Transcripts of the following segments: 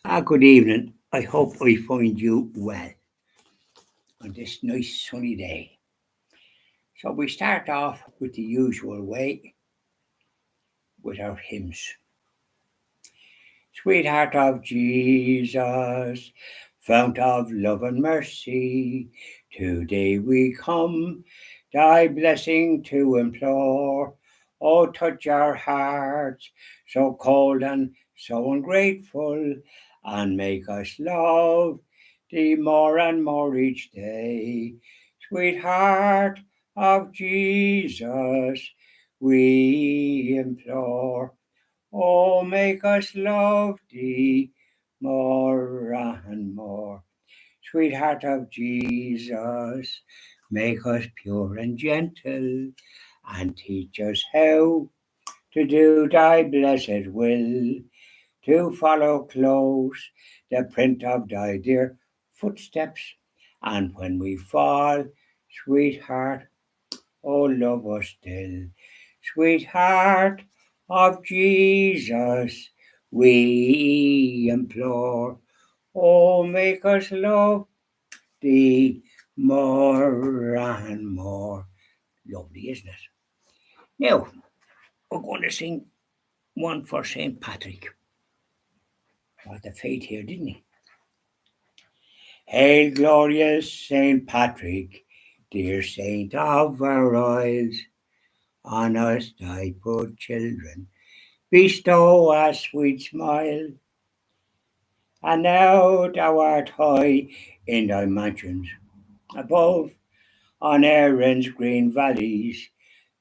Good evening. I hope I find you well on this nice sunny day. So we start off with the usual way with our hymns. Sweetheart of Jesus, fount of love and mercy, today we come thy blessing to implore. Oh, touch our hearts, so cold and so ungrateful, and make us love thee more and more each day. Sweetheart of Jesus, we implore. Oh, make us love thee more and more. Sweetheart of Jesus, make us pure and gentle, and teach us how to do thy blessed will, to follow close the print of thy dear footsteps. And when we fall, sweetheart, oh, love us still. Sweetheart of Jesus, we implore. Oh, make us love thee more and more. Lovely, isn't it? Now, we're going to sing one for St. Patrick. What the fate here, didn't he? Hail, glorious St. Patrick, dear saint of our isles, on us thy poor children bestow a sweet smile. And now thou art high in thy mansions above, on Erin's green valleys,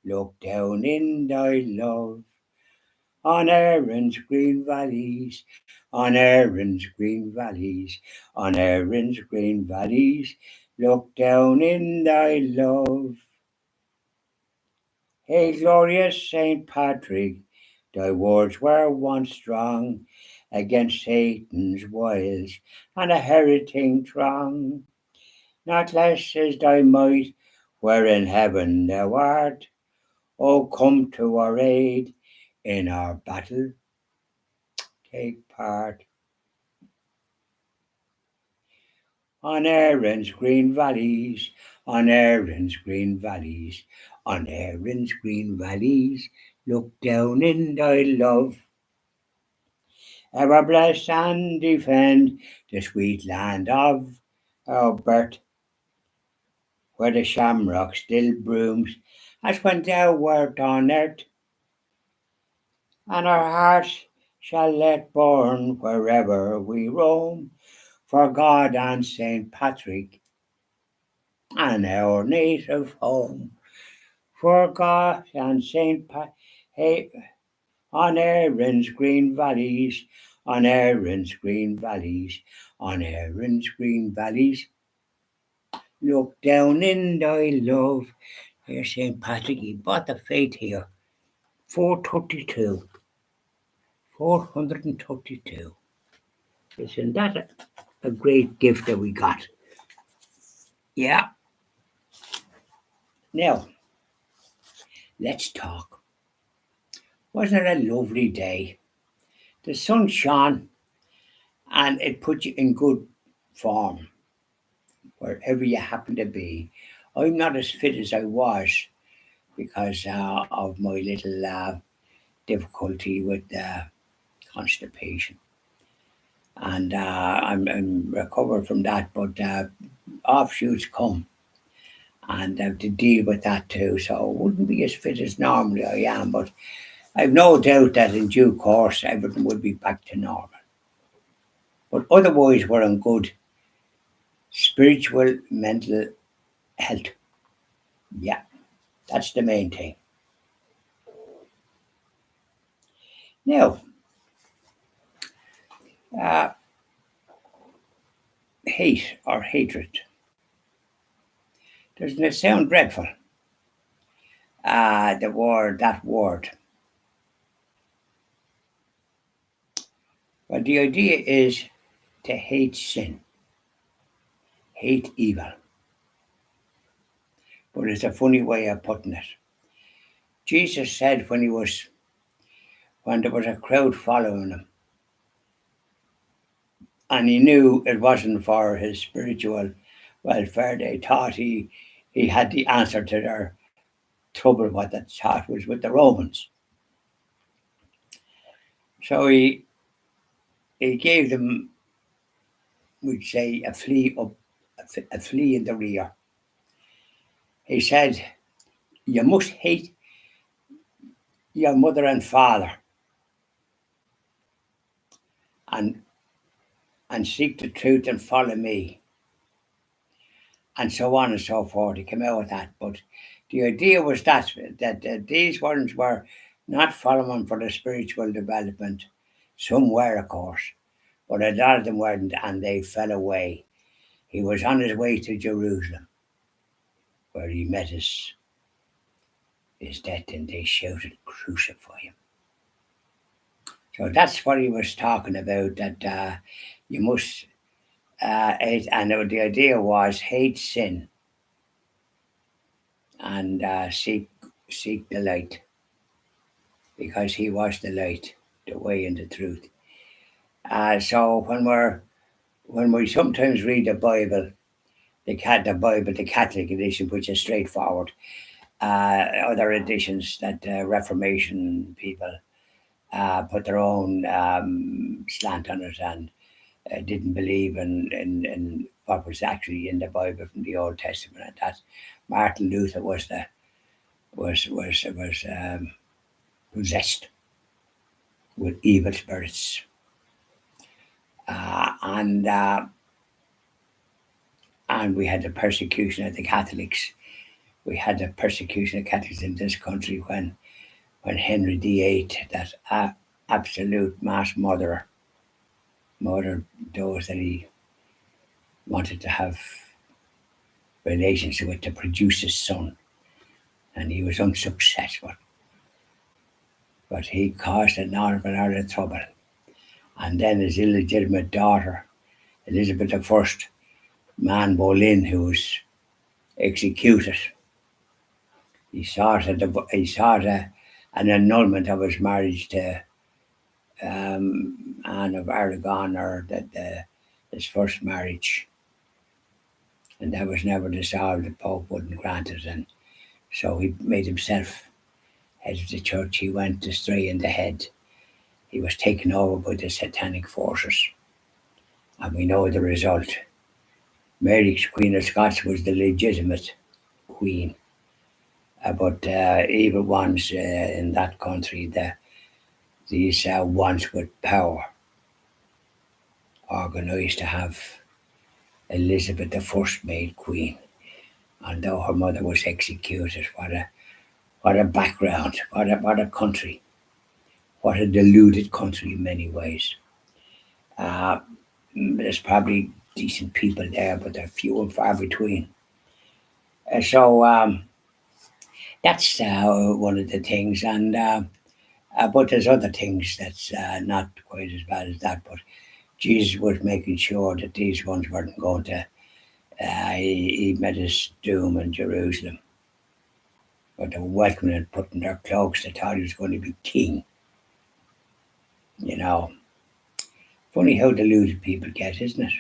look down in thy love. On Erin's green valleys, on Erin's green valleys, on Erin's green valleys, look down in thy love. Hey, glorious Saint Patrick, thy words were once strong against Satan's wiles and a heriting throng. Not less is thy might, where in heaven thou art. O come to our aid, in our battle take part. On Erin's green valleys, on Erin's green valleys, on Erin's green valleys, look down in thy love. Ever bless and defend the sweet land of our birth, where the shamrock still blooms as when thou wert on earth, and our hearts shall let burn wherever we roam, for God and Saint Patrick and our native home. For God and Saint Patrick, on Erin's green valleys, on Erin's green valleys, on Erin's green valleys, look down in thy love. Here's St. Patrick, he bought the faith here. 432. 432. Isn't that a great gift that we got? Yeah. Now, let's talk. Wasn't it a lovely day? The sun shone and it put you in good form wherever you happen to be. I'm not as fit as I was because of my little difficulty with constipation. And I'm recovered from that, but offshoots come and to deal with that too. So I wouldn't be as fit as normally I am, but I've no doubt that in due course everything will be back to normal. But otherwise, we're in good spiritual, mental health. Yeah, that's the main thing. Now, uh, hate or hatred. Doesn't it sound dreadful? That word. But the idea is to hate sin, hate evil. But it's a funny way of putting it. Jesus said when there was a crowd following him, and he knew it wasn't for his spiritual welfare. They thought he had the answer to their trouble. What they thought was with the Romans. So he gave them, we'd say, a flea up, a flea in the rear. He said, "You must hate your mother and father, and seek the truth and follow me," and so on and so forth. He came out with that, but the idea was that these ones were not following for the spiritual development. Some were, of course, but a lot of them weren't, and they fell away. He was on his way to Jerusalem, where he met his death, and they shouted, "Crucify him." So that's what he was talking about, that you must hate, and the idea was hate sin and seek the light, because he was the light, the way, and the truth. So when we sometimes read the Bible, the Catholic edition, which is straightforward, other editions that Reformation people put their own slant on it, and didn't believe in what was actually in the Bible from the Old Testament, and that Martin Luther was possessed with evil spirits, and we had the persecution of the Catholics. We had the persecution of Catholics in this country when Henry VIII, that absolute mass murdered those that he wanted to have relations with to produce his son, and he was unsuccessful. But he caused a lot of trouble. And then his illegitimate daughter, Elizabeth I, Man Boleyn, who was executed, he sought an annulment of his marriage to Anne of Aragon, or his first marriage, and that was never dissolved. The Pope wouldn't grant it, and so he made himself head of the church. He went astray in the head. He was taken over by the satanic forces, and we know the result. Mary, Queen of Scots, was the legitimate queen, but evil ones in that country, these ones with power, organised to have Elizabeth I made queen, and though her mother was executed. What a background! What a country! What a deluded country in many ways. There's probably decent people there, but they're few and far between. So that's one of the things, and but there's other things that's not quite as bad as that. But Jesus was making sure that these ones weren't going to. He met his doom in Jerusalem, but they were welcoming and putting their cloaks. They thought he was going to be king. You know, funny how deluded people get, isn't it?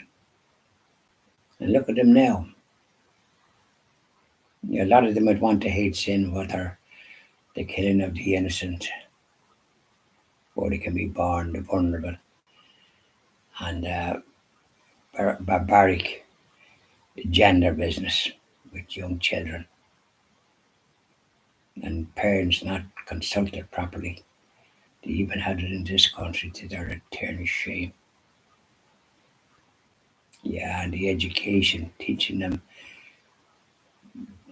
And look at them now. A lot of them would want to hate sin, whether the killing of the innocent, or they can be born, the vulnerable, and barbaric gender business with young children, and parents not consulted properly. They even had it in this country, to their eternal shame. Yeah, and the education, teaching them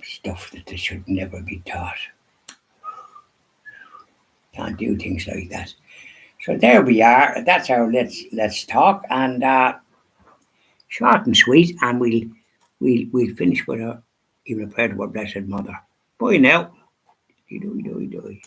stuff that they should never be taught. Can't do things like that. So there we are. That's our let's talk, and short and sweet, and we'll finish with a even a prayer to our blessed mother. Bye now. Dee-doo-doo-doo.